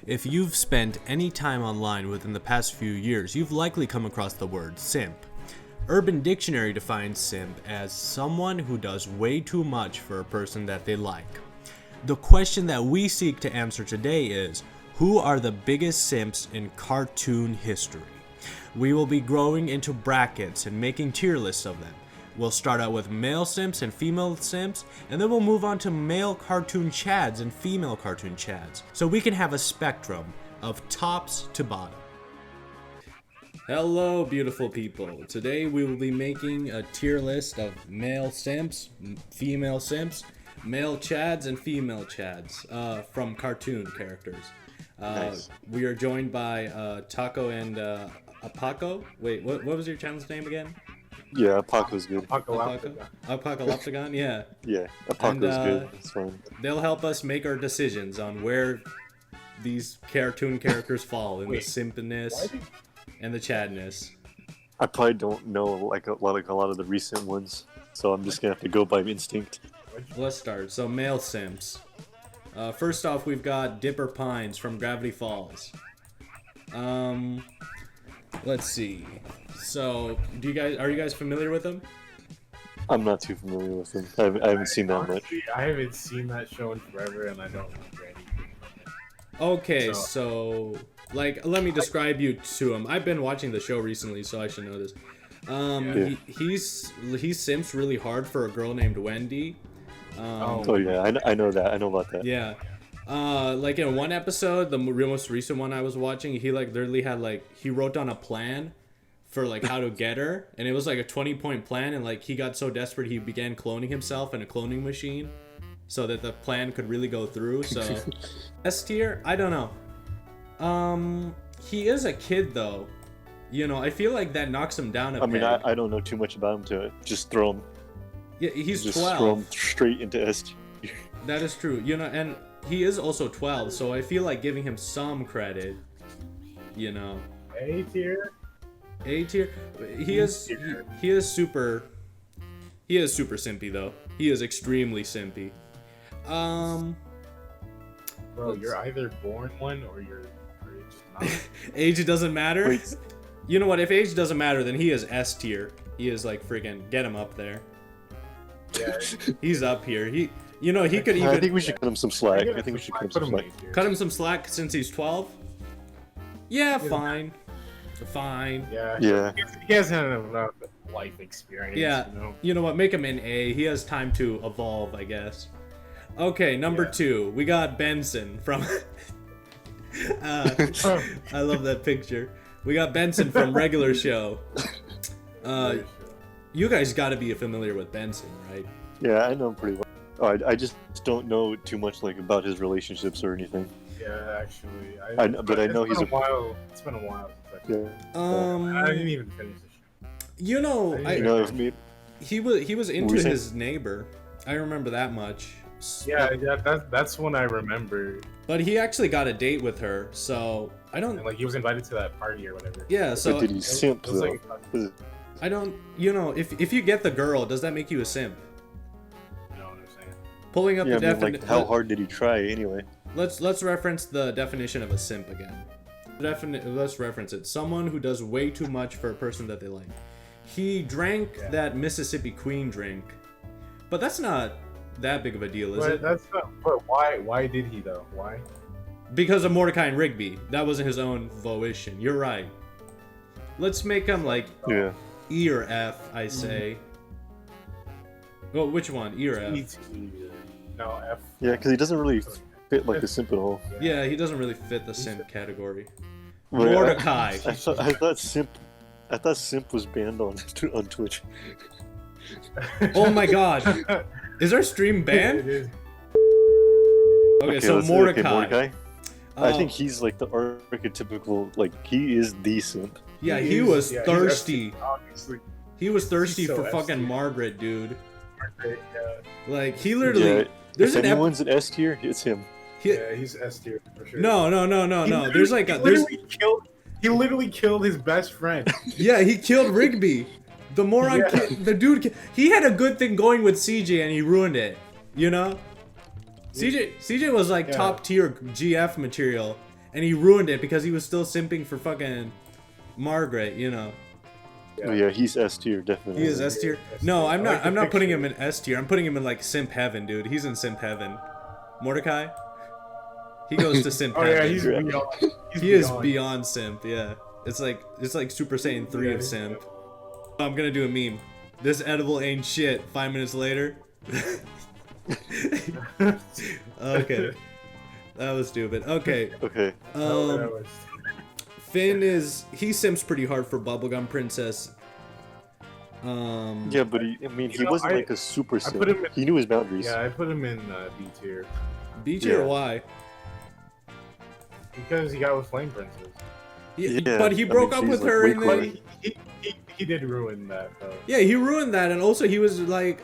If you've spent any time online within the past few years, you've likely come across the word simp. Urban Dictionary defines simp as someone who does way too much for a person that they like. The question that we seek to answer today is, who are the biggest simps in cartoon history? We will be growing into brackets and making tier lists of them. We'll start out with male simps and female simps, and then we'll move on to male cartoon chads and female cartoon chads, so we can have a spectrum of tops to bottom. Hello, beautiful people. Today we will be making a tier list of male simps, female simps, male chads, and female chads from cartoon characters. Nice. We are joined by Taco and Apaco. Wait, what was your channel's name again? Yeah, Paco's good. Apocalyptagon, yeah. Yeah, Paco's good. It's fine. They'll help us make our decisions on where these cartoon characters fall in the simpiness and the chadness. I probably don't know like a lot of the recent ones, so I'm just gonna have to go by instinct. Let's start. So male simps. First off, we've got Dipper Pines from Gravity Falls. Let's see. So, are you guys familiar with him? I'm not too familiar with him. I haven't seen that much. I haven't seen that show in forever, and I don't remember anything from it. Okay, so like, let me describe you to him. I've been watching the show recently, so I should know this. He simps really hard for a girl named Wendy. Oh yeah, I know that. I know about that. Yeah. Like in one episode, the most recent one I was watching, he like literally had he wrote down a plan for like how to get her, and it was like a 20-point plan, and like he got so desperate he began cloning himself in a cloning machine so that the plan could really go through. So S tier, I don't know. He is a kid though. You know, I feel like that knocks him down a I mean, peg. I don't know too much about him to just throw him. Yeah, he's just 12. throw him straight into S tier. That is true. You know, and he is also 12, so I feel like giving him some credit. You know. A tier. A tier. He is super simpy though. He is extremely simpy. Bro, you're either born one or you're just not. Age doesn't matter. Wait. You know what? If age doesn't matter, then he is S tier. He is like freaking get him up there. Yeah. He's up here. You know, he could even. I think we should cut him some slack. I think we should cut him some slack. Cut him some slack since he's 12. Yeah, fine. Fine. Yeah. Yeah. He hasn't enough life experience. Yeah. You know? What? Make him an A. He has time to evolve, I guess. Okay, number 2. We got Benson from. I love that picture. We got Benson from Regular Show. You guys got to be familiar with Benson, right? Yeah, I know him pretty well. Oh, I just don't know too much like about his relationships or anything. Yeah, actually. I know he's a while. It's been a while since I didn't even finish the show. You know, he was into his neighbor. I remember that much. Yeah, that's when I remember. But he actually got a date with her, so I don't. And, like, he was invited to that party or whatever. Yeah, so but did he simp though? like, I don't. You know, if you get the girl, does that make you a simp? You know what I'm saying? Pulling up Yeah, the definition. like how hard did he try anyway? Let's reference the definition of a simp again. Let's reference it. Someone who does way too much for a person that they like. He drank that Mississippi Queen drink, but that's not that big of a deal, is it? That's not. But why? Why did he though? Why? Because of Mordecai and Rigby. That wasn't his own volition. You're right. Let's make him like E or F, I say. Well, which one? E or F? No, F. Yeah, because he doesn't really fit like the simp at all. Yeah, he doesn't really fit the simp category. Well, Mordecai. I thought simp was banned on Twitch. Oh my god. Is our stream banned? Okay, so Mordecai. I think he's like the archetypical, like he is the simp. Yeah, he was thirsty. Obviously. He was thirsty so for fucking FT. Margaret, dude. Yeah. Like, he literally... Yeah, There's if an anyone's an S tier, it's him. Yeah, he's S tier for sure. No. There's like a... There's... He literally killed his best friend. Yeah, he killed Rigby. The moron... The dude... He had a good thing going with CJ and he ruined it. You know? CJ was like top tier GF material. and he ruined it because he was still simping for fucking Margaret, you know. Oh, yeah, he's S tier, definitely. He is S tier. No, I'm not. I'm not putting him in S tier. I'm putting him in like simp heaven, dude. He's in simp heaven. Mordecai. He goes to simp heaven. Yeah, he's beyond. He is beyond simp. Yeah, it's like Super Saiyan 3 of simp. I'm gonna do a meme. This edible ain't shit. 5 minutes later. Okay, that was stupid. Okay. Okay. Finn he simps pretty hard for Bubblegum Princess. Yeah, but he wasn't like a super simp. He knew his boundaries. Yeah, I put him in B tier. B tier, Yeah. why? Because he got with Flame Princess. Yeah, but he broke up with her and then... He did ruin that, though. Yeah, he ruined that, and also he was like,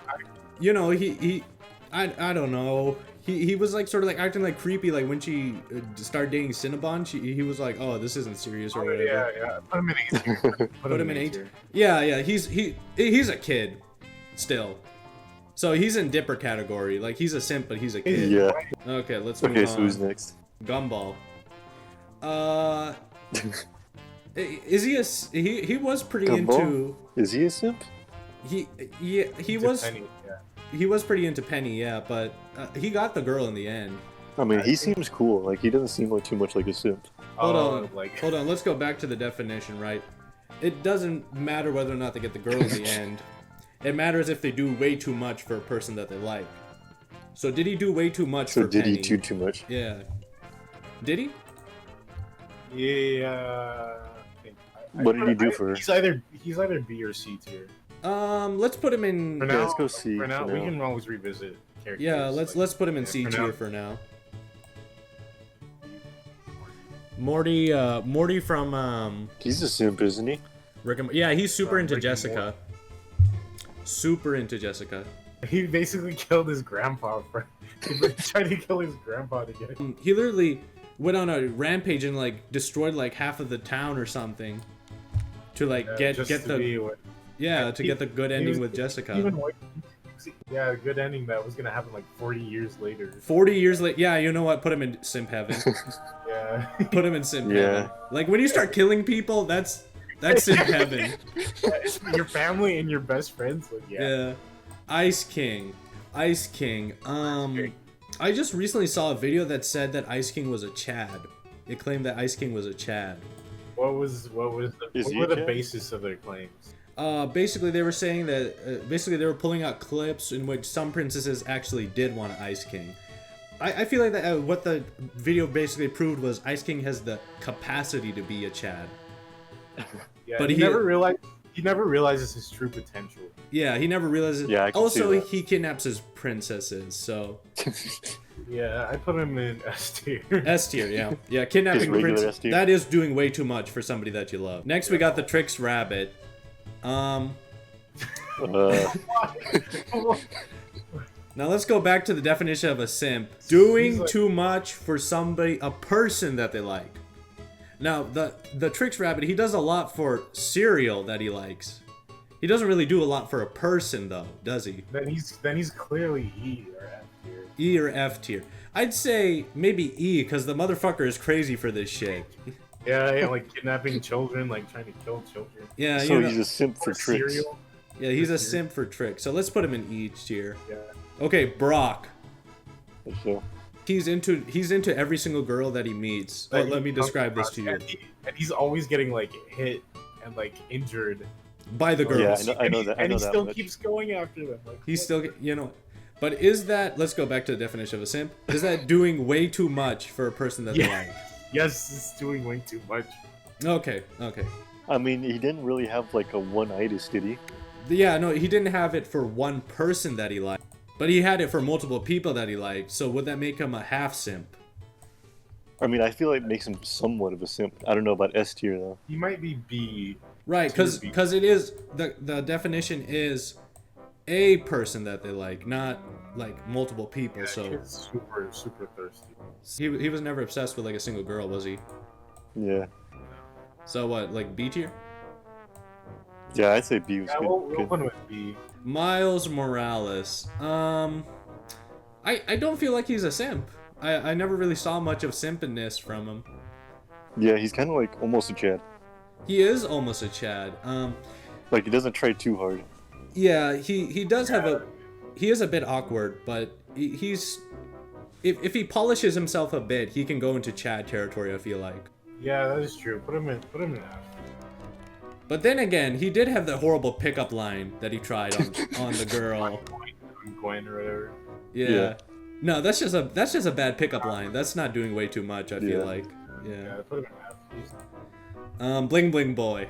you know, I don't know. He was like sort of like acting like creepy, like when she started dating Cinnabon, he was like, oh, this isn't serious or whatever. Yeah. Put him in 8 tier. Put him in 8. Yeah, he's a kid, still. So he's in Dipper category. Like he's a simp, but he's a kid. Yeah. Okay, let's move on. Okay, so who's next? Gumball. Is he he was pretty Gumball? into. Is he a simp? He was. Penny, yeah. He was pretty into Penny, yeah, but he got the girl in the end. I mean, he seems cool. Like he doesn't seem like too much like a simp. Hold on. Let's go back to the definition, right? It doesn't matter whether or not they get the girl in the end. It matters if they do way too much for a person that they like. So did he do way too much for did Penny? he do too much? Yeah. Did he? Yeah. What did he do for her? He's either B or C tier. Let's put him in. For now, let's go C. For now, we can always revisit characters. Yeah, let's put him in C tier for now. Morty from He's a simp, isn't he? Rick and, yeah, he's super into Rick and Jessica. Super into Jessica. He basically killed his grandpa. He tried to kill his grandpa to get him. He literally went on a rampage and like destroyed like half of the town or something to like get the get the good ending with Jessica. Yeah, good ending that was gonna happen like 40 years later. 40 years later, yeah. You know what? Put him in simp heaven. Yeah. Put him in simp heaven. Like when you start killing people, that's simp heaven. Your family and your best friends. Like, Yeah. Ice King. I just recently saw a video that said that Ice King was a Chad. It claimed that Ice King was a Chad. What were the basis of their claims? Basically they were saying that they were pulling out clips in which some princesses actually did want an Ice King. I feel like that what the video basically proved was Ice King has the capacity to be a Chad. Yeah, but he never realizes his true potential. Yeah, he never realizes. Yeah, I can see also, that. he kidnaps his princesses, so. Yeah, I put him in S tier. S tier, yeah. Yeah, kidnapping princess. That is doing way too much for somebody that you love. Next, we got the Trixx Rabbit. Now let's go back to the definition of a simp. Doing too much for somebody, a person that they like. Now, the Trixx Rabbit, he does a lot for cereal that he likes. He doesn't really do a lot for a person, though, does he? Then he's clearly E or F tier. E or F tier. I'd say maybe E, because the motherfucker is crazy for this shit. Yeah, like kidnapping children, like trying to kill children. Yeah, so he's a simp for Trixx. Yeah, he's a simp for Trixx. So let's put him in E tier. Yeah. Okay, Brock. So. He's into every single girl that he meets. Oh, let me describe this to you. And he's always getting like hit and like injured by the girls. Yeah, I know that. And he still keeps going after them. Like, he's still, you know. But is that? Let's go back to the definition of a simp. Is that doing way too much for a person that they like? Yes, it's doing way too much. Okay. I mean, he didn't really have like a one-itis, did he? Yeah, no, he didn't have it for one person that he liked. But he had it for multiple people that he liked, so would that make him a half simp? I mean, I feel like it makes him somewhat of a simp. I don't know about S tier though. He might be B. Right, because it is the definition is a person that they like, not like multiple people. Yeah, so he's super thirsty. He was never obsessed with like a single girl, was he? Yeah. So what, like B tier? Yeah, I'd say B was good. We'll put him with B. Miles Morales. I don't feel like he's a simp. I never really saw much of simpiness from him. Yeah, he's kind of like almost a Chad. He is almost a Chad. Like, he doesn't try too hard. Yeah, he does have a... He is a bit awkward, but he's... If he polishes himself a bit, he can go into Chad territory, I feel like. Yeah, that is true. Put him in F. But then again, he did have the horrible pickup line that he tried on the girl. On Gwen or whatever. Yeah. No, that's just a bad pickup line. That's not doing way too much, I feel like. Yeah, Yeah. put him in F. Bling bling boy.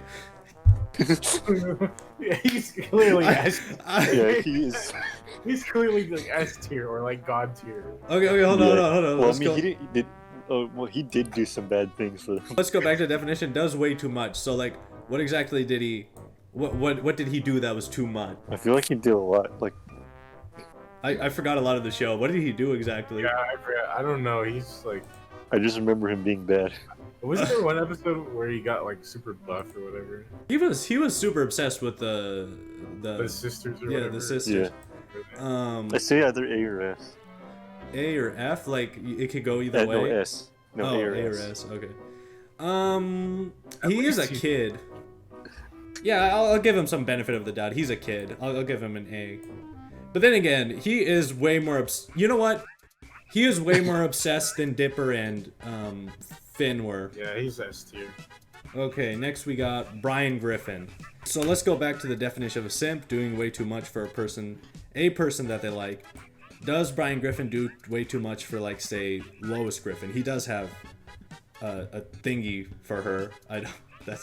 Yeah, he's clearly S. Yeah, he is. He's clearly like S tier or like God tier. Okay, hold on. Well, Let's I mean, go. he did do some bad things for them. Let's go back to the definition. Does way too much. So like, what exactly did he? What did he do that was too much? I feel like he did a lot. Like, I forgot a lot of the show. What did he do exactly? Yeah, I forgot. I don't know. He's like. I just remember him being bad. Wasn't there one episode where he got like super buff or whatever? He was super obsessed with the sisters or yeah, whatever. the sisters. Yeah. I say either A or S. A or F, like it could go either way. No, S. No, Oh, A or S. Okay. At He is a least kid. Yeah, I'll give him some benefit of the doubt. He's a kid. I'll give him an A. But then again, he is way more you know what? He is way more obsessed than Dipper and Finn were. Yeah, he's S tier. Okay, next we got Brian Griffin. So let's go back to the definition of a simp, doing way too much for a person that they like. Does Brian Griffin do way too much for, like, say, Lois Griffin? He does have a thingy for her. That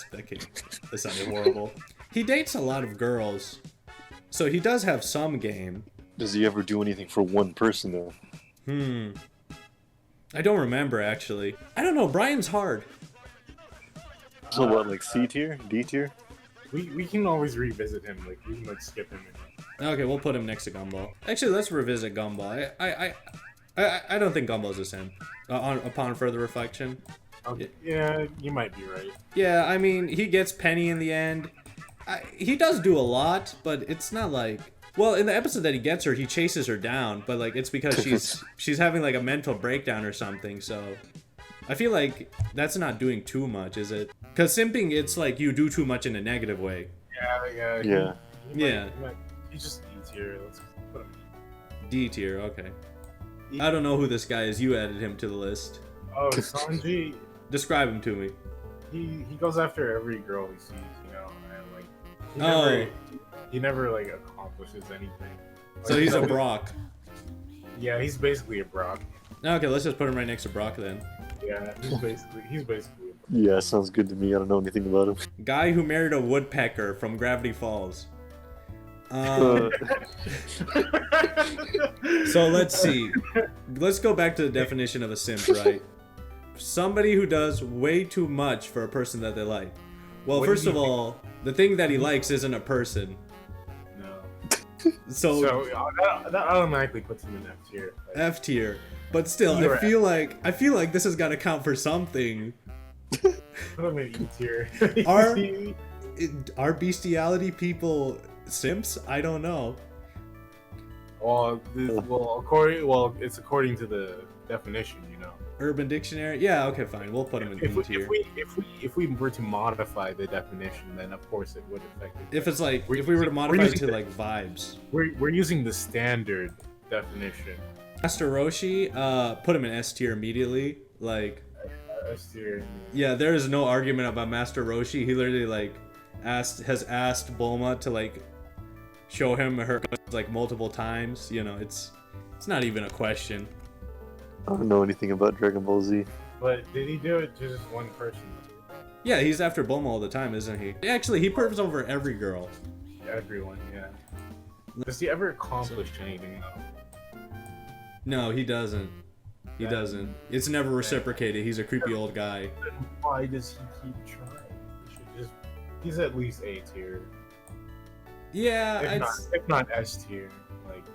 sounded horrible. He dates a lot of girls, so he does have some game. Does he ever do anything for one person, though? I don't remember, actually. I don't know, Brian's hard. So what, like C tier? D tier? We can always revisit him. Like we can like skip him. Okay, we'll put him next to Gumball. Actually, let's revisit Gumball. I don't think Gumball's a simp. Upon further reflection. Okay. Yeah, you might be right. Yeah, I mean, he gets Penny in the end. He does do a lot, but it's not like... Well, in the episode that he gets her, he chases her down, but like it's because she's having like a mental breakdown or something, so... I feel like that's not doing too much, is it? Because simping, it's like you do too much in a negative way. Yeah. Yeah. He's just D tier. Let's put him D tier, okay. I don't know who this guy is. You added him to the list. Oh, Sanji. Describe him to me. He goes after every girl he sees, you know, and like he never like accomplishes anything. So he's a Brock. Yeah, he's basically a Brock. Okay, let's just put him right next to Brock then. Yeah, he's basically. Yeah, sounds good to me. I don't know anything about him. Guy who married a woodpecker from Gravity Falls. So let's see. Let's go back to the definition of a simp, right? Somebody who does way too much for a person that they like. Well, first of all, the thing that he likes isn't a person. No. So that automatically puts him in F tier. Like, F tier. But still, I feel like this has got to count for something. Put him in E tier. Are bestiality people simps? I don't know. It's according to the definition, you know. Urban Dictionary? Yeah, okay, fine. We'll put them in D tier. If we were to modify the definition, then of course it would affect it. If it's like, if we were to modify it to like vibes. We're using the standard definition. Master Roshi, put him in S tier immediately. Like, S tier. Yeah, there is no argument about Master Roshi. He literally like has asked Bulma to like show him her like multiple times. You know, it's not even a question. I don't know anything about Dragon Ball Z. But did he do it to just one person? Yeah, he's after Bulma all the time, isn't he? Actually, he pervs over every girl. Everyone, yeah. Does he ever accomplish anything though? No, he doesn't. He doesn't. It's never reciprocated. He's a creepy old guy. Then why does he keep trying? He's at least A tier. Yeah, if not S tier. Like,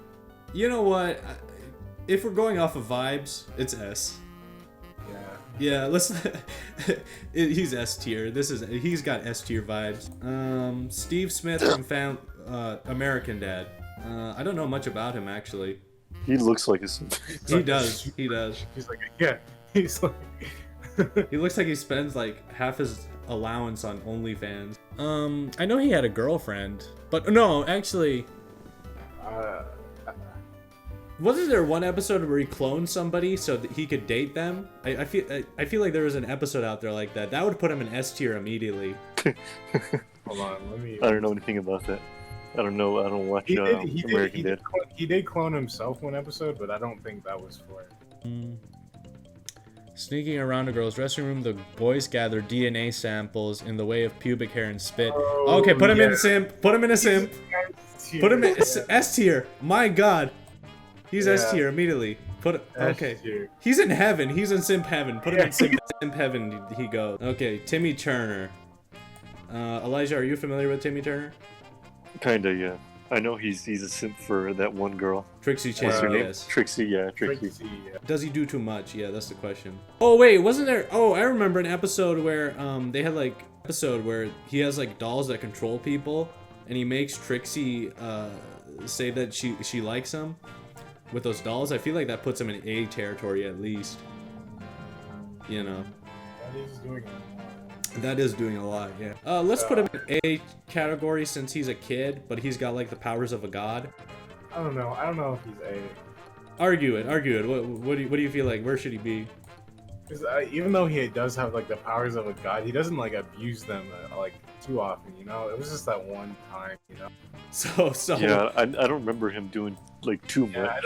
you know what? If we're going off of vibes, it's S. Yeah, let's. He's S tier. He's got S tier vibes. Steve Smith from American Dad. I don't know much about him actually. He looks like a He does. He's like, yeah. He's like, He looks like he spends like half his allowance on OnlyFans. I know he had a girlfriend, but no, actually, wasn't there one episode where he cloned somebody so that he could date them? I feel like there was an episode out there like that. That would put him in S tier immediately. Hold on, let me. I don't know anything about that. I don't know. I don't watch American Dad. He did clone himself one episode, but I don't think that was for it. Sneaking around a girl's dressing room, the boys gather DNA samples in the way of pubic hair and spit. Oh, Okay, put him in yeah. simp. Put him in a simp. Put him in S tier. My God, he's S tier immediately. Okay. S-tier. He's in heaven. He's in simp heaven. Put him in simp heaven. He goes. Okay, Timmy Turner. Elijah, are you familiar with Timmy Turner? Kinda, yeah. I know he's a simp for that one girl. Trixie What's her Chan, name? yes. Trixie, yeah, Trixie. Yeah. Does he do too much? Yeah, that's the question. Oh wait, wasn't there? Oh, I remember an episode where they had like where he has like dolls that control people, and he makes Trixie say that she likes him with those dolls. I feel like that puts him in A territory at least. You know. That is doing a lot, yeah. Let's put him in A category since he's a kid, but he's got like the powers of a god. I don't know if he's A. Argue it. What do you feel like? Where should he be? Because even though he does have like the powers of a god, he doesn't like abuse them like too often. You know, it was just that one time. You know. So. Yeah, I don't remember him doing like too much. I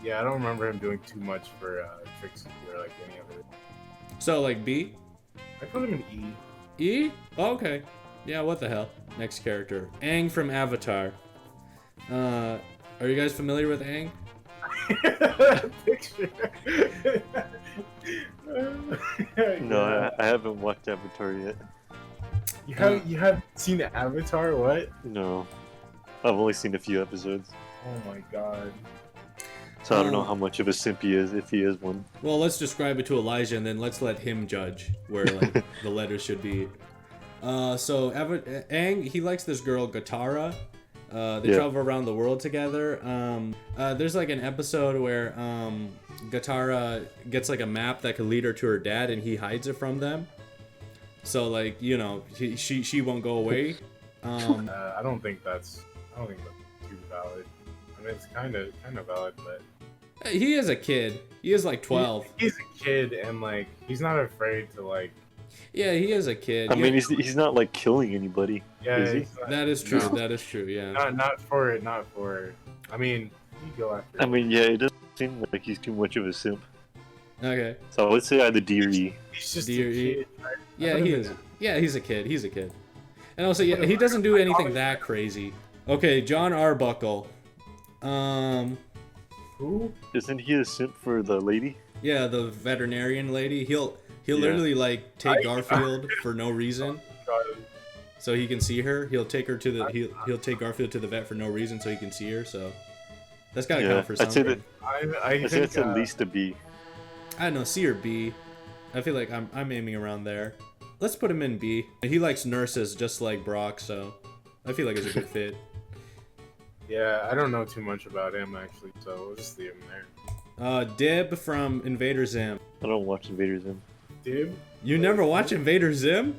don't remember him doing too much for Trixie or like any of it. So like B. I put him in E. E? Oh, okay. Yeah, what the hell? Next character. Aang from Avatar. Are you guys familiar with Aang? Picture. No, I haven't watched Avatar yet. You haven't seen Avatar? What? No. I've only seen a few episodes. Oh my god. So I don't know how much of a simp he is, if he is one. Well, let's describe it to Elijah and then let's let him judge where like the letters should be. Aang, he likes this girl, Katara. They travel around the world together. There's like an episode where Katara gets like a map that could lead her to her dad and he hides it from them. So like, you know, she won't go away. I don't think that's too valid. I mean, it's kind of valid, but he is a kid. He is like 12. He's a kid, and like he's not afraid to like. Yeah, he is a kid. I mean, he's not like killing anybody. Yeah, is he? That is true. No. That is true. Yeah. Not for. I mean, you go after. I mean, yeah, it doesn't seem like he's too much of a simp. Okay. So I would say either D or E. He's just D or a E? kid. Right? Yeah, he is. Yeah, he's a kid. He's a kid. And also, yeah, he doesn't do anything that crazy. Okay, John Arbuckle. Who? Isn't he a simp for the lady? Yeah, the veterinarian lady. He'll literally like take Garfield for no reason, so he can see her. He'll take her to the he'll take Garfield to the vet for no reason so he can see her. So that's gotta count for something. I'd say it's at least a B. I don't know, C or B. I feel like I'm aiming around there. Let's put him in B. He likes nurses just like Brock, so I feel like it's a good fit. Yeah, I don't know too much about him actually, so we'll just leave him there. Dib from Invader Zim. I don't watch Invader Zim. Dib? You never watch Invader Zim?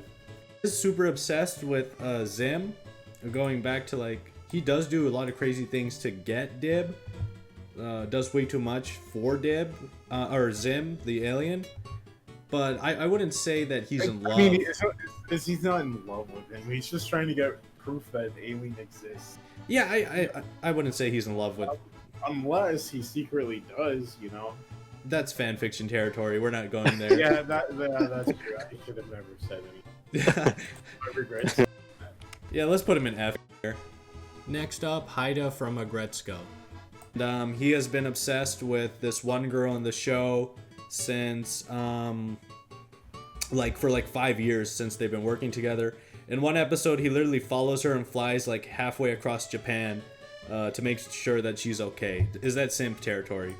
He's super obsessed with Zim. Going back to like, he does do a lot of crazy things to get Dib. Does way too much for Dib, or Zim, the alien. But I wouldn't say that he's in love. I mean, he's not in love with him. He's just trying to get proof that an alien exists. Yeah, I wouldn't say he's in love with. Unless he secretly does, you know. That's fan fiction territory. We're not going there. Yeah, that's true. I should have never said anything. I regret it. Yeah, let's put him in F here. Next up, Haida from Agretzko. And, he has been obsessed with this one girl in the show since for 5 years since they've been working together. In one episode, he literally follows her and flies like halfway across Japan to make sure that she's okay. Is that simp territory?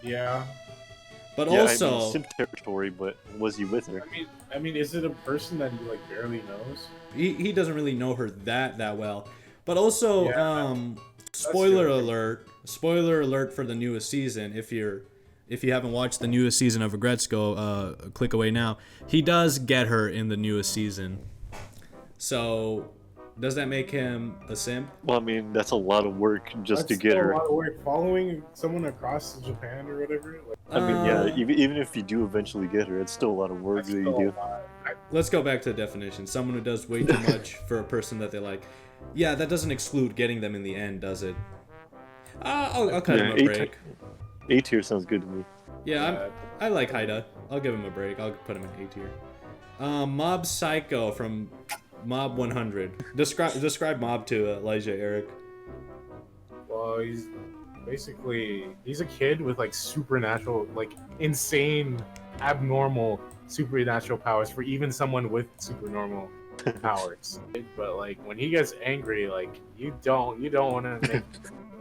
Yeah. But yeah, also, I mean, simp territory. But was he with her? I mean, is it a person that he like barely knows? he doesn't really know her that well. But also, Yeah. spoiler alert for the newest season. If if you haven't watched the newest season of Regrets, go click away now. He does get her in the newest season. So, does that make him a simp? Well, I mean, that's a lot of work just to get her. A lot of work following someone across Japan or whatever. Like, I mean, yeah, even if you do eventually get her, it's still a lot of work that you do. Let's go back to the definition. Someone who does way too much for a person that they like. Yeah, that doesn't exclude getting them in the end, does it? I'll cut him a break. A tier sounds good to me. Yeah, I like Haida. I'll give him a break. I'll put him in A tier. Mob Psycho from Mob 100. Describe Mob to Elijah, Eric. Well, he's a kid with like supernatural, like insane, abnormal supernatural powers for even someone with supernormal powers. But like when he gets angry, like you don't want to make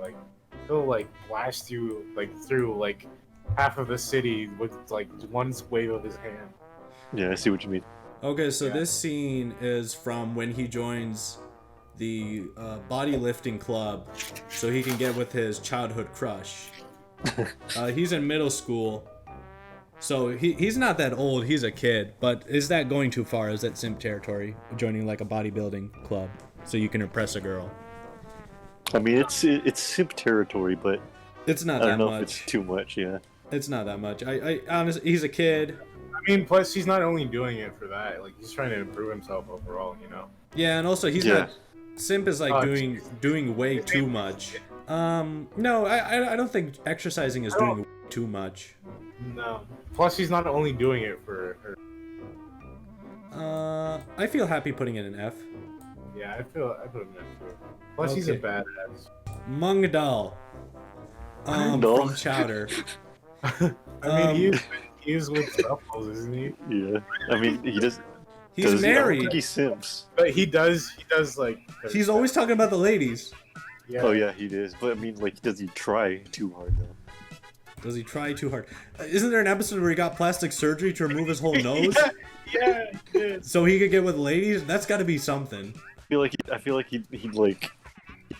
like he'll like blast you like through like half of the city with like one wave of his hand. Yeah, I see what you mean. Okay, so this scene is from when he joins the bodylifting club so he can get with his childhood crush. He's in middle school, so he's not that old, he's a kid, but is that going too far? Is that simp territory, joining like a bodybuilding club so you can impress a girl? I mean, it's simp territory, but it's not I that don't know much. if it's too much, yeah. It's not that much. I honestly, he's a kid. I mean, plus he's not only doing it for that, like he's trying to improve himself overall, you know. Yeah, and also he's not. Simp is like doing way too much. No, I don't think exercising is doing too much. No. Plus he's not only doing it for her. I feel happy putting it in F. Yeah, I put him in F too. Plus he's a badass. Mungdal. From Chowder. I mean, he is with Ruffles, isn't he? Yeah. I mean, he's married. I don't think he simps. But he does like... He's always talking about the ladies. Yeah. Oh yeah, he is. But I mean, like, does he try too hard though? Does he try too hard? Isn't there an episode where he got plastic surgery to remove his whole nose? Yeah, he did. So he could get with ladies? That's got to be something. I feel like he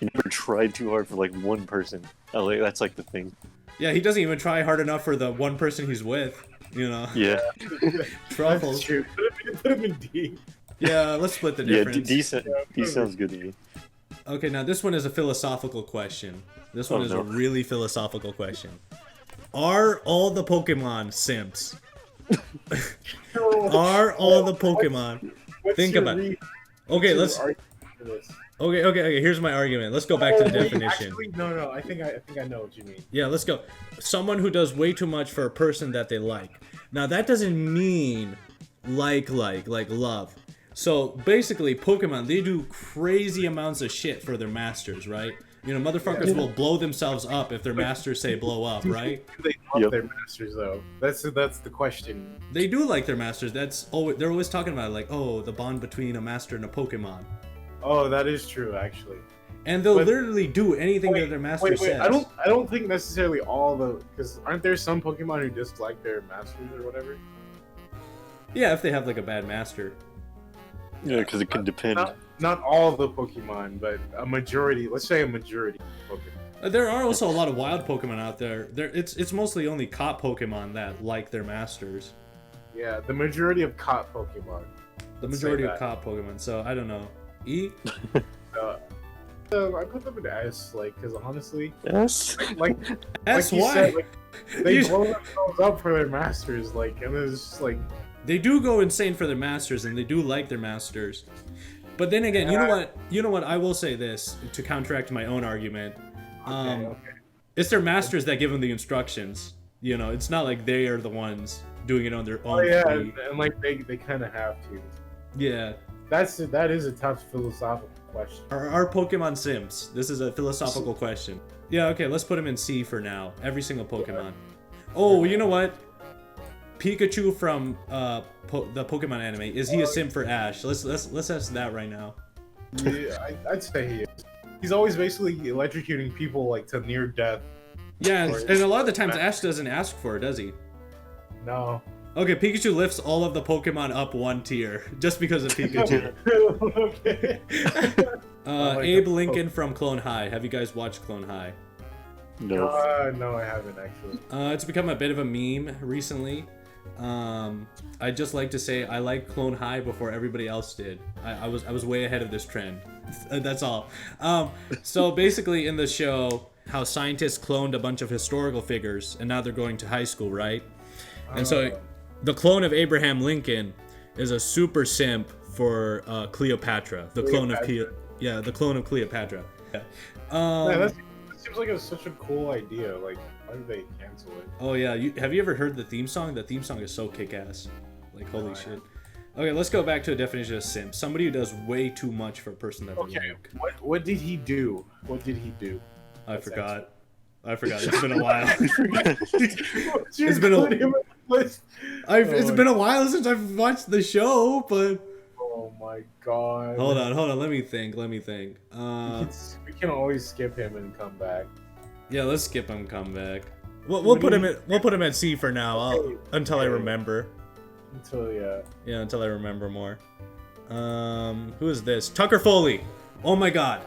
never tried too hard for like one person. That's like the thing. Yeah, he doesn't even try hard enough for the one person he's with. You know. Yeah. Truffles. That's true. Put him in D. Yeah, let's split the difference. Yeah, D sounds good to me. Okay, now this one is a philosophical question. This one is a really philosophical question. Are all the Pokemon simps? Are all the Pokemon? Think about it. Okay, let's. Okay. Here's my argument. Let's go back to the definition. Actually, no. I think I know what you mean. Yeah, let's go. Someone who does way too much for a person that they like. Now that doesn't mean like love. So basically, Pokemon, they do crazy amounts of shit for their masters, right? You know, motherfuckers will blow themselves up if their masters say blow up, right? They love their masters, though. That's the question. They do like their masters. They're always talking about it, like, oh, the bond between a master and a Pokemon. Oh, that is true, actually. And they'll literally do anything that their master says. I don't think necessarily all because aren't there some Pokemon who dislike their masters or whatever? Yeah, if they have like a bad master. Yeah, because it can depend. Not all the Pokemon, but a majority. Let's say a majority of Pokemon. There are also a lot of wild Pokemon out there. It's mostly only caught Pokemon that like their masters. Yeah, the majority of caught Pokemon. The majority of caught Pokemon. So I don't know. E. I put them in S, because honestly, S. Like S. You Why? said, they blow themselves up for their masters, and it's just they do go insane for their masters, and they do like their masters. But then again, you know what? I will say this to counteract my own argument. Okay. It's their masters that give them the instructions. You know, it's not like they are the ones doing it on their own. Oh yeah, and they kind of have to. Yeah. That is a tough philosophical question. Are Pokemon simps? This is a philosophical question. Yeah, okay, let's put them in C for now. Every single Pokemon. Oh, you know what? Pikachu from the Pokemon anime, is he a simp for Ash? Let's ask that right now. Yeah, I'd say he is. He's always basically electrocuting people to near death. Yeah, and a lot of the times Ash doesn't ask for it, does he? No. Okay, Pikachu lifts all of the Pokemon up one tier just because of Pikachu. Okay. Abe Lincoln from Clone High. Have you guys watched Clone High? No. No, I haven't actually. It's become a bit of a meme recently. I'd just like to say I liked Clone High before everybody else did. I was way ahead of this trend. That's all. So basically in the show, how scientists cloned a bunch of historical figures and now they're going to high school, right? And so the clone of Abraham Lincoln is a super simp for Cleopatra. The clone of the clone of Cleopatra. Yeah. That seems like it's such a cool idea. Like, why did they cancel it? Oh yeah, have you ever heard the theme song? The theme song is so kick-ass. Like, holy shit. Okay, let's go back to a definition of simp. Somebody who does way too much for a person that they like. What did he do? What did he do? I forgot. It's been a while. It's been it's been a while since I've watched the show, but oh my god. Hold on. Let me think. We can always skip him and come back. Yeah, let's skip him. Come back. We'll put him at C for now. Until I remember. Until I remember more. Who is this? Tucker Foley. Oh my god,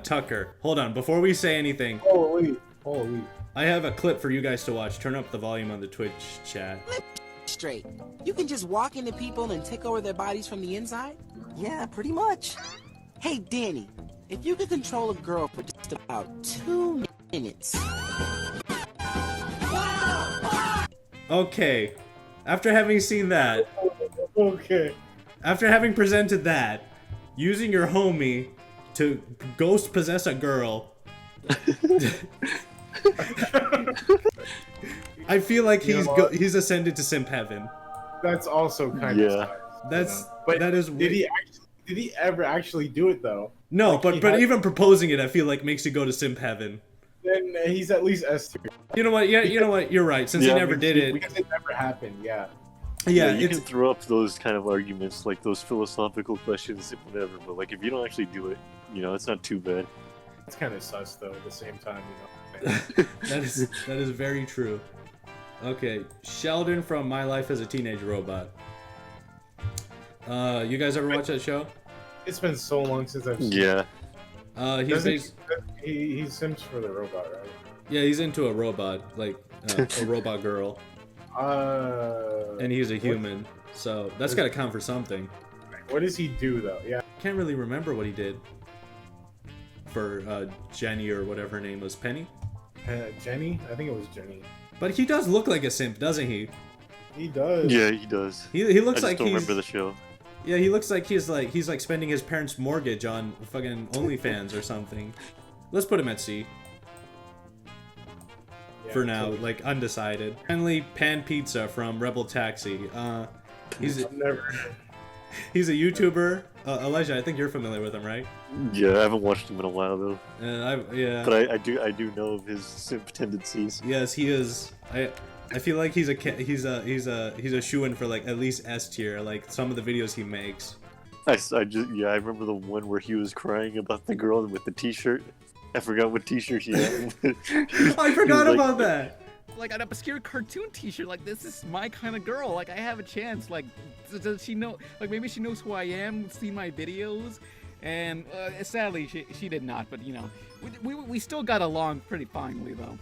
Tucker. Hold on, before we say anything. Holy. I have a clip for you guys to watch. Turn up the volume on the Twitch chat. Straight. You can just walk into people and take over their bodies from the inside? Yeah, pretty much. Hey, Danny, if you could control a girl for just about 2 minutes. Okay. After having seen that. Okay. After having presented that, using your homie to ghost possess a girl. I feel like he's ascended to simp heaven. That's also kind of nice, but that is. Did he ever actually do it though? No, like but even proposing it, I feel like makes you go to simp heaven. Then he's at least S tier. You know what? Yeah, you know what? You're right. Since he never did it, because it never happened. Yeah. Yeah, you can throw up those kind of arguments, like those philosophical questions, whatever. But like, if you don't actually do it, it's not too bad. It's kind of sus though. At the same time, that is very true. Okay, Sheldon from My Life as a Teenage Robot. You guys ever watch that show? It's been so long since I've seen it. He simps for the robot, right? Yeah, he's into a robot, like a robot girl. And he's a human, so that's got to count for something. What does he do though? Yeah, can't really remember what he did for Jenny or whatever her name was. Penny? Jenny? I think it was Jenny. But he does look like a simp, doesn't he? He does. Yeah, he does. He looks like I don't remember the show. Yeah, he looks like he's spending his parents' mortgage on fucking OnlyFans or something. Let's put him at C. For now, like undecided. Finally, Pan Pizza from Rebel Taxi. He's a YouTuber. Elijah, I think you're familiar with him, right? Yeah, I haven't watched him in a while though. Yeah. But I do know of his simp tendencies. Yes, he is. I feel like he's a shoo-in for like at least S tier. Like some of the videos he makes. I remember the one where he was crying about the girl with the T-shirt. I forgot what T-shirt he had. I forgot about that. Like an obscure cartoon T-shirt. Like, this is my kind of girl. Like, I have a chance. Like, does she know? Like, maybe she knows who I am. Seen my videos, and sadly, she did not. But we still got along pretty finely though.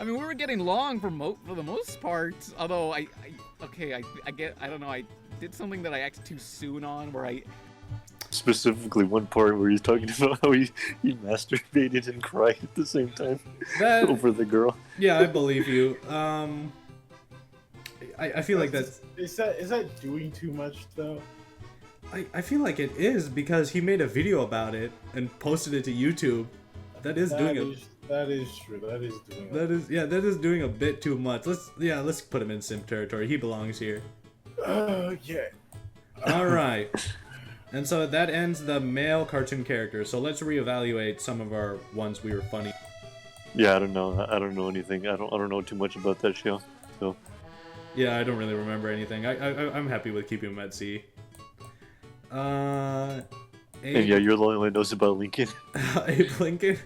I mean, we were getting along for the most part. Although I don't know. I did something that I acted too soon on, where I. Specifically one part where he's talking about how he masturbated and cried at the same time over the girl. Yeah, I believe you. I feel like that's... Is that doing too much though? I feel like it is, because he made a video about it and posted it to YouTube. That is true. That is doing a bit too much. Let's put him in simp territory. He belongs here. Yeah. All right. And so that ends the male cartoon characters. So let's reevaluate some of our ones we were funny. Yeah, I don't know anything. I don't know too much about that show. So. Yeah, I don't really remember anything. I'm happy with keeping him at C. And yeah, you're the only one who knows about Lincoln. Abe Lincoln.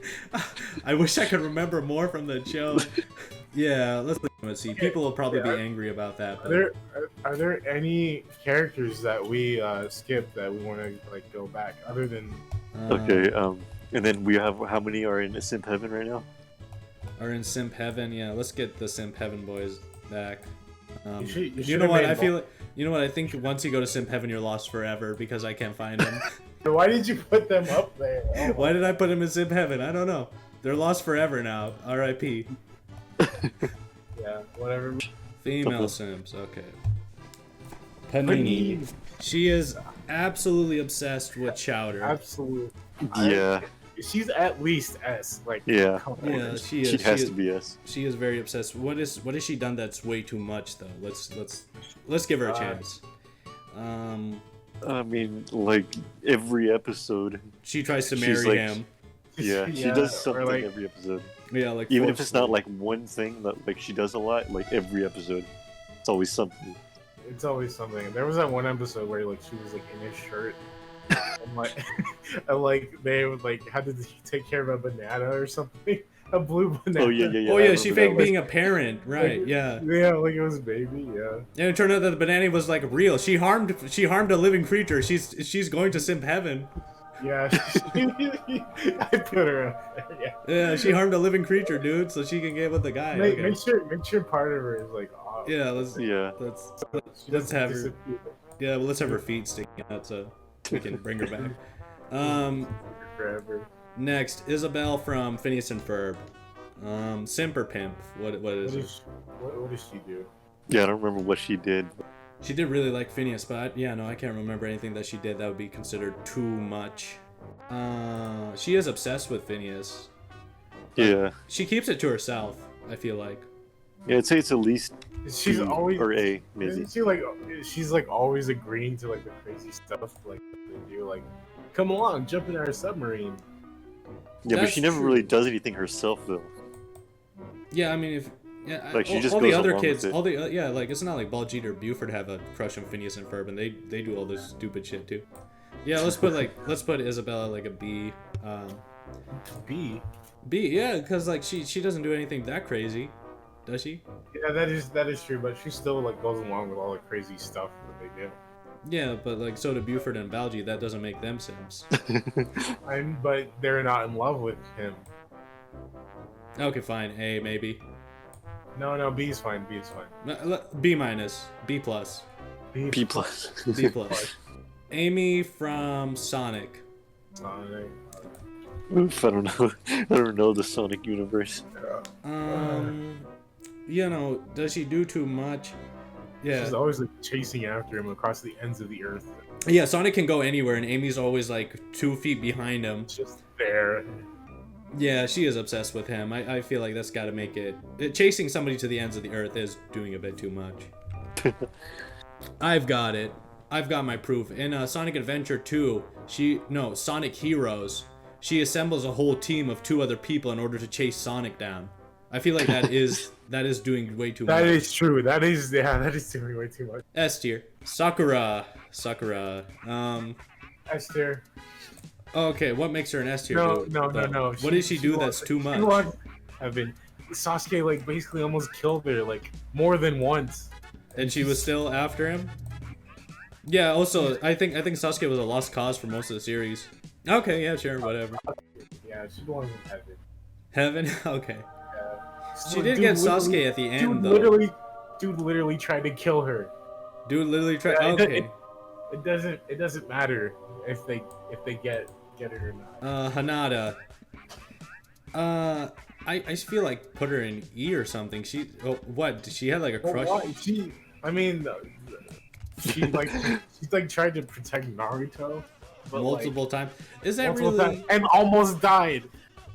I wish I could remember more from the show. Yeah, let's see. People will probably be angry about that. But... Are there any characters that we skipped that we want to like go back other than? Okay. And then we have how many are in Simp Heaven right now? Are in Simp Heaven. Yeah, let's get the Simp Heaven boys back. You know what? I feel like, you know what? I think once you go to Simp Heaven, you're lost forever because I can't find them. Why did you put them up there? Oh. Why did I put them in Simp Heaven? I don't know. They're lost forever now. R.I.P. Yeah, whatever. Female Simps. Okay. Panini. She is absolutely obsessed with Chowder. Absolutely. Yeah. She's at least S. Like, Yeah. come on. Yeah, she is. She has to be S. She is very obsessed. What has she done that's way too much though? Let's give her a chance. I mean, like every episode, She tries to she's marry like- him. yeah, she Yeah, does or something like- every episode. Yeah, like Even if it's not forcefully. like one thing that like she does a lot, like every episode, it's always something. It's always something. There was that one episode where like she was like in his shirt, and like, and like they would like, how did he take care of a banana or something? A blue banana. Oh yeah. Oh I yeah, remember she that faked one. being a parent, right? Yeah. Yeah, like it was a baby. Yeah. And it turned out that the banana was like real. She harmed a living creature. She's going to Simp Heaven. Yeah. I put her up there. Yeah. Yeah, she harmed a living creature, dude, so she can get with the guy. Make, Okay. make sure part of her is like off. Yeah, let's Yeah. She let's doesn't have her. disappear. Yeah, well, let's have her feet sticking out so we can bring her back. Forever. Next, Isabel from Phineas and Ferb. Simp or pimp? What is it? What does she do? Yeah, I don't remember what she did. She did really like Phineas, but I can't remember anything that she did that would be considered too much. She is obsessed with Phineas. Yeah. She keeps it to herself, I feel like. Yeah, I'd say it's at least She's B always or A, maybe. Isn't she like she's like always agreeing to like the crazy stuff like they do, like come along, jump in our submarine. Yeah, but That's she never true. really does anything herself though. Yeah, I mean, Like, she just all the goes other along kids, with it. all the like it's not like Baljeet or Buford have a crush on Phineas and Ferb, and they do all this stupid shit too. Yeah, let's put Isabella like a B. B. B, yeah, because like she doesn't do anything that crazy, does she? Yeah, that is true, but she still like goes along with all the crazy stuff that they do. Yeah, but like so do Buford and Baljeet. That doesn't make them Sims. But they're not in love with him. Okay, fine. A maybe. No, B is fine. B is fine. B minus. B plus. B plus. B plus. Amy from Sonic. Sonic. Oof, I don't know. I don't know the Sonic universe. Does she do too much? Yeah. She's always like chasing after him across the ends of the earth. Yeah, Sonic can go anywhere, and Amy's always like 2 feet behind him. Just there. Yeah, she is obsessed with him. I feel like that's got to make it. Chasing somebody to the ends of the earth is doing a bit too much. I've got it. I've got my proof. In Sonic Adventure 2, Sonic Heroes, she assembles a whole team of 2 other people in order to chase Sonic down. I feel like that is doing way too much. That is true. That is doing way too much. S tier. Sakura. S tier. Okay, what makes her an S tier? No. What did she do that's too much? Sasuke like basically almost killed her like more than once. And she was still after him? Yeah, also, I think Sasuke was a lost cause for most of the series. Okay, yeah, sure, whatever. Yeah, she belongs in heaven. Heaven? Okay. Yeah. She did get Sasuke at the end, though. Dude literally tried to kill her. Dude literally tried. Yeah, Okay. It doesn't matter if they get it or not. Hanada. I just feel like put her in E or something. What? She had like a crush. Well, why? She like tried to protect Naruto but, Multiple times. Is that multiple really? times, and almost died.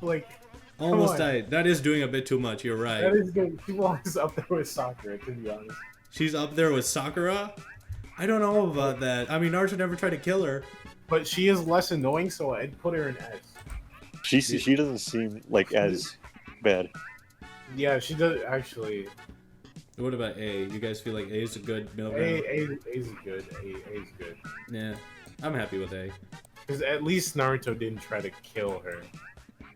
Like Almost on. died. That is doing a bit too much. You're right. that is good. She belongs up there with Sakura, to be honest. She's up there with Sakura? I don't know about that. I mean, Naruto never tried to kill her. But she is less annoying, so I'd put her in S. She doesn't seem like as bad. Yeah, she does actually. What about A? You guys feel like A is a good middle A ground? is good. A is good. Yeah, I'm happy with A. Because at least Naruto didn't try to kill her.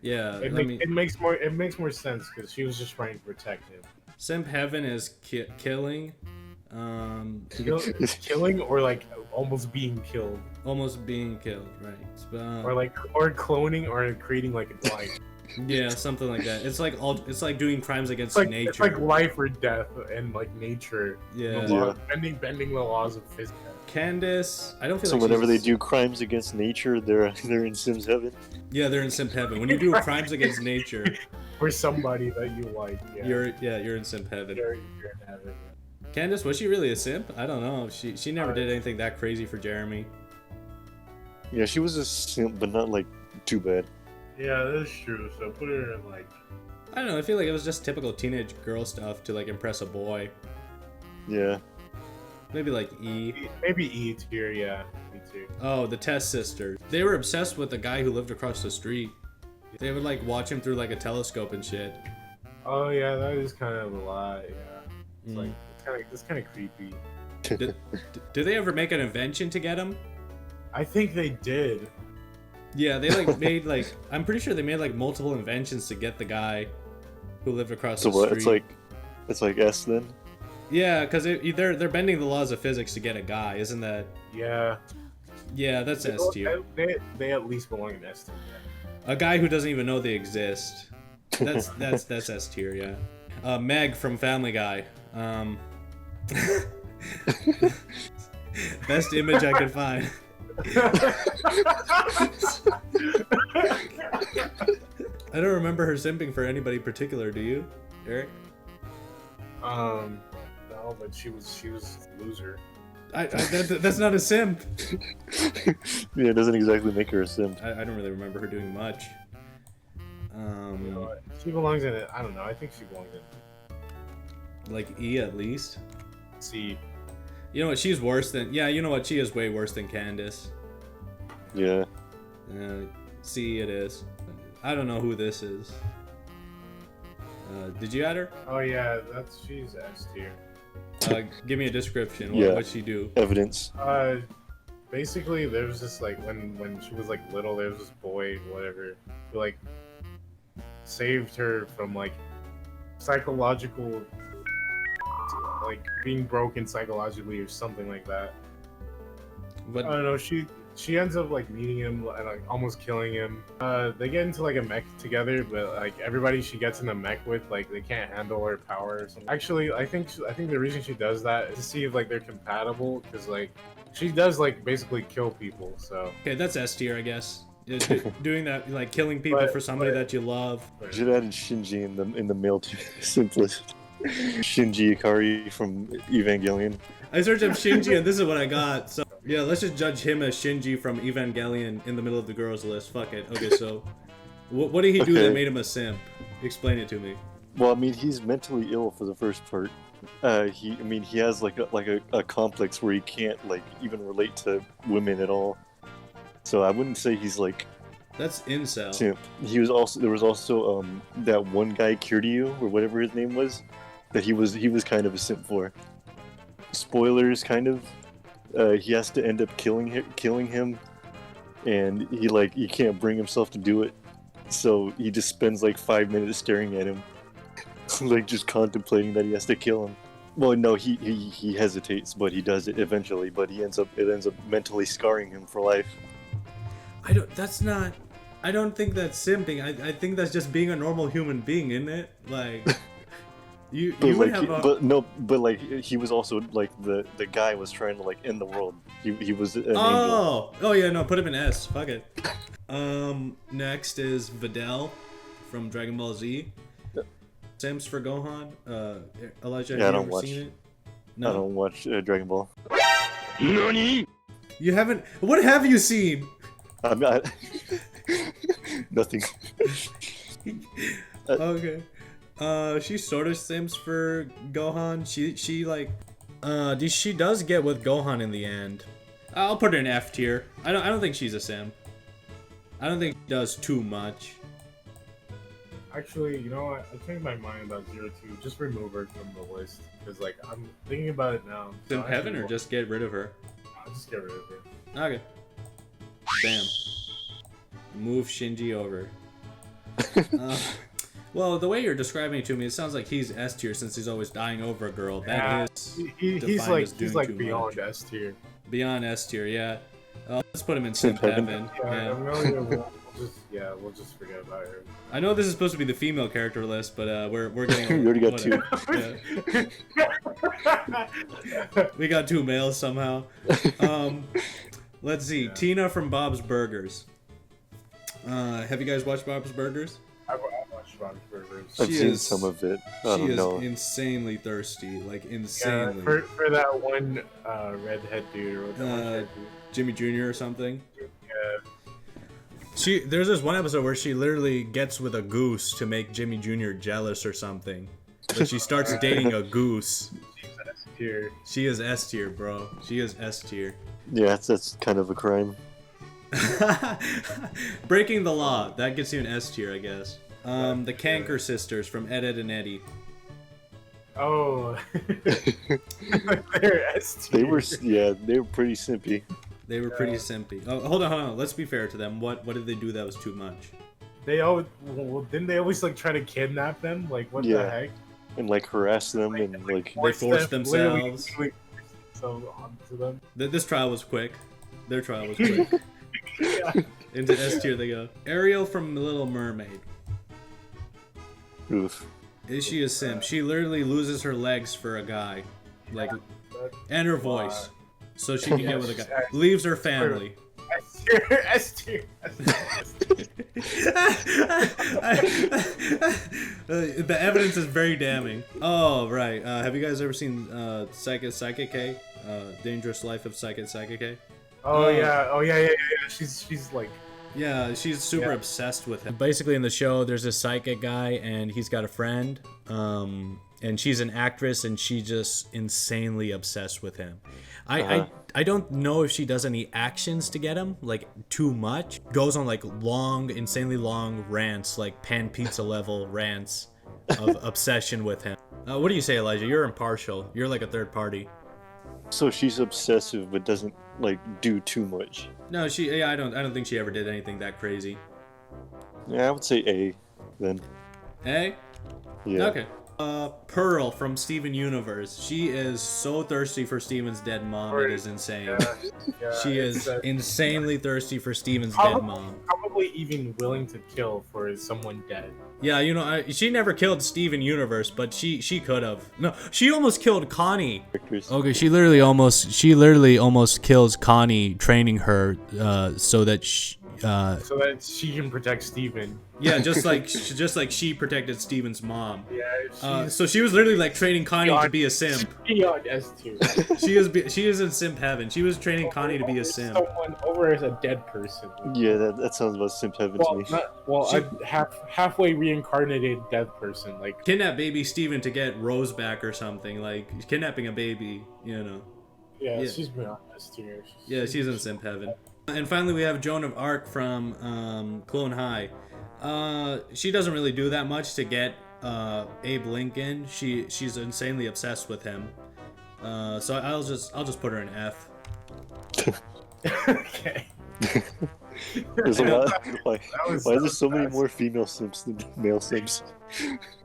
Yeah, It makes more sense because she was just trying to protect him. Simp Heaven is killing. Killing or like almost being killed, Almost being killed, right? or cloning or creating like a like. Yeah, something like that. It's like doing crimes against nature. It's like life or death and like nature. Yeah. The law, bending the laws of physics. Candace, I don't feel So like whenever they she's- do crimes against nature, they're in Sims heaven. Yeah, they're in simp heaven. When you do crimes against nature, Or somebody that you like. Yeah. you're in simp heaven. You're in heaven. Candace, was she really a simp? I don't know. She never did anything that crazy for Jeremy. Yeah, she was a simp, but not like too bad. Yeah, that's true. So put her in like. I don't know. I feel like it was just typical teenage girl stuff to like impress a boy. Yeah. Maybe like E. Maybe E tier, yeah. E tier. Oh, the Test sisters. They were obsessed with the guy who lived across the street. They would like watch him through like a telescope and shit. Oh yeah, that is kind of a lot. Yeah. It's like it's kind of creepy. Did they ever make an invention to get him? I think they did. Yeah, they like made like I'm pretty sure they made like multiple inventions to get the guy who lived across So the what? street. It's like S then. Yeah, because they're bending the laws of physics to get a guy, isn't that? Yeah. Yeah, that's S tier. They at least belong in S tier. A guy who doesn't even know they exist. That's S tier, yeah. Meg from Family Guy. Best image I could find. I don't remember her simping for anybody particular. Do you, Eric? No, but she was a loser. That's not a simp. Yeah, it doesn't exactly make her a simp. I don't really remember her doing much. You know what? She belongs in it. I don't know. I think she belongs in Like E at least. C. You know what? She's worse than. Yeah, you know what? She is way worse than Candace. Yeah. C it is. I don't know who this is. Did you add her? Oh yeah, she's S tier. Give me a description. Yeah. What'd she do? Evidence. Basically, there was this like when she was like little, there was this boy, whatever, who like saved her from like psychological, like being broken psychologically or something like that. What? I don't know. She ends up like meeting him and like almost killing him. They get into like a mech together, but like everybody she gets in the mech with, like they can't handle her power or something. Actually, I think the reason she does that is to see if like they're compatible, because like she does like basically kill people. So Okay, that's S tier, I guess. Doing that, like killing people for somebody that you love. You should have added Shinji in the male simplest. Shinji Akari from Evangelion. I searched up Shinji and this is what I got. So yeah, let's just judge him as Shinji from Evangelion in the middle of the girls list. Fuck it. Okay, so what did he do that Okay. made him a simp? Explain it to me. Well, I mean, he's mentally ill for the first part. He has like a complex where he can't like even relate to women at all. So I wouldn't say he's like That's incel. simp. There was also that one guy Kiryu or whatever his name was that he was kind of a simp for. Spoilers, kind of. He has to end up killing him, and he can't bring himself to do it, so he just spends like 5 minutes staring at him, like just contemplating that he has to kill him. Well, no, he hesitates, but he does it eventually. But it ends up mentally scarring him for life. I don't think that's simping. I think that's just being a normal human being, isn't it? Like you would have a... he was also like the guy was trying to like end the world. He was an angel. Oh yeah, no, put him in S. Fuck it. Next is Videl from Dragon Ball Z. Sims for Gohan. Elijah, Yeah, have you ever seen it? No. I don't watch Dragon Ball. You haven't. What have you seen? I'm not. Nothing. Okay. She sort of sims for Gohan. She does get with Gohan in the end. I'll put her in F tier. I don't think she's a simp. I don't think she does too much. Actually, you know what? I changed my mind about 02. Just remove her from the list, because like I'm thinking about it now. Simp heaven or just get rid of her? I'll just get rid of her. Okay. Bam. Move Shinji over. Well, the way you're describing it to me, it sounds like he's S tier since he's always dying over a girl. Yeah, That is he's defined as doing like too beyond much. S tier. Beyond S tier, yeah. Let's put him in simp heaven. Yeah, Yeah. we'll just forget about her. I know this is supposed to be the female character list, but we're getting. We already got two. Yeah. We got 2 males somehow. Let's see. Yeah. Tina from Bob's Burgers. Have you guys watched Bob's Burgers? I watched Bob's Burgers. I've She seen is- some of it. I She don't is know. insanely thirsty, like Yeah, insanely. for that one redhead dude or the orange haired dude. Jimmy Jr. or something. Yeah. There's this one episode where she literally gets with a goose to make Jimmy Jr. jealous or something. But she starts dating a goose. She's S tier. She is S tier, bro. She is S tier. Yeah, that's kind of a crime. Breaking the law. That gets you an S tier, I guess. The Canker sisters from Ed, Ed, and Eddie. Oh. They're S tier. They were pretty simpy. They were pretty simpy. Oh, hold on. Let's be fair to them. What did they do that was too much? Didn't they always like try to kidnap them? Like what the Yeah. heck? And like harass them and like They forced them, themselves. literally so onto them. This trial was quick. Their trial was quick. Yeah. Into S tier they go. Ariel from Little Mermaid. oof. Is she a simp? She literally loses her legs for a guy, like, and her voice, so she can get with a guy. Leaves her family. S tier. S tier. The evidence is very damning. Oh right. Have you guys ever seen Psychic K? Dangerous Life of Psychic K? Oh yeah. She's like. Yeah, she's super Yeah. obsessed with him. Basically, in the show, there's a psychic guy, and he's got a friend, and she's an actress, and she's just insanely obsessed with him. I don't know if she does any actions to get him, like too much. Goes on like insanely long rants, like pan pizza level rants of obsession with him. What do you say, Elijah? You're impartial. You're like a third party. So she's obsessive but doesn't like do too much. No, I don't think she ever did anything that crazy. Yeah, I would say A then. Hey? Yeah. Okay. Pearl from Steven Universe. She is so thirsty for Steven's dead mom. It is insane. Yeah, She is insanely thirsty for Steven's dead mom. probably even willing to kill for someone dead. Yeah, you know, she never killed Steven Universe, but she could have. No, she almost killed Connie. Okay, she literally almost kills Connie, training her so that So that she can protect Steven. yeah, just like she protected Steven's mom. Yeah. So she was literally like training Connie to be a simp. Beyond S tier. She is in simp heaven. She was training Connie to be a simp. Someone over as a dead person. Yeah, that sounds about simp heaven to me. A halfway reincarnated dead person. Like Kidnap baby Steven to get Rose back or something, like kidnapping a baby, you know. yeah, Yeah. she's beyond S tier. Yeah, she's in simp heaven. And finally we have Joan of Arc from Clone High. She doesn't really do that much to get Abe Lincoln. She's insanely obsessed with him. So I'll just put her in F. Okay. There's a lot. Why was is there so many fast. more female simps than male simps?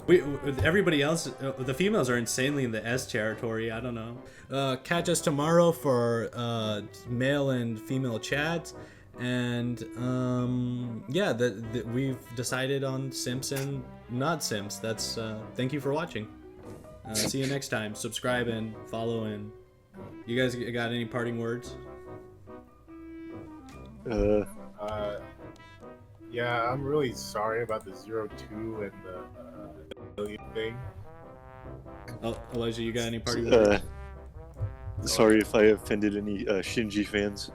Everybody else, the females are insanely in the S territory. I don't know. Catch us tomorrow for male and female chats, and yeah, we've decided on simps and not simps. That's thank you for watching. See you next time. Subscribe and follow. And you guys got any parting words? Yeah, I'm really sorry about the 0-2 and the million thing. Oh, Elijah, you got any parting words? Sorry if I offended any Shinji fans.